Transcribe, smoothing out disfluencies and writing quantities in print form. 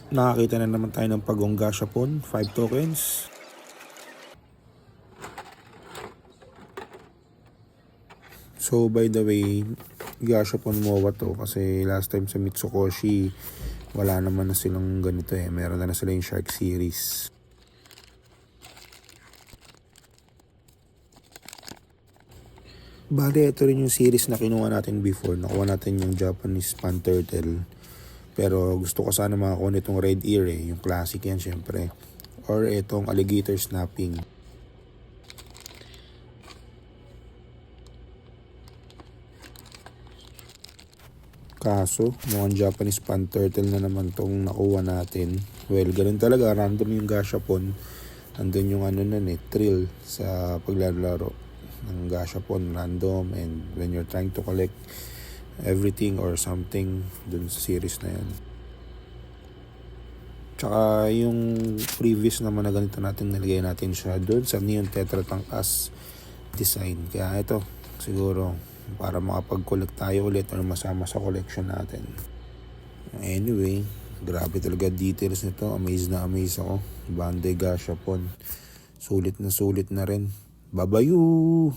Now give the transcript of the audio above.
Nakakita na naman tayo ng Pagong Gashapon, 5 tokens. So by the way, Gashapon MOA to kasi last time sa Mitsukoshi, wala naman na silang ganito eh. Meron na sila yung Shark series. Bale, ito rin yung series na kinuha natin before. Nakuha natin yung Japanese Pan Turtle. Pero gusto ko sana makakuha nitong Red Ear eh. Yung classic yan syempre. Or itong Alligator Snapping. Kaso, mukhang Japanese Pan Turtle na naman tong nakuha natin. Well, ganun talaga. Random yung Gashapon. Nandun yung thrill sa paglalaro ng Gashapon. Random, and when you're trying to collect everything or something dun sa series na yan. Tsaka yung previous naman na ganito natin, nalagay natin siya doon sa Neon Tetra Tank as design. Kaya ito, siguro para makapag-collect tayo ulit or masama sa collection natin. Anyway, grabe talaga details nito. Amazed na amazed ako. Bandai Gashapon. Sulit na rin. Babayu!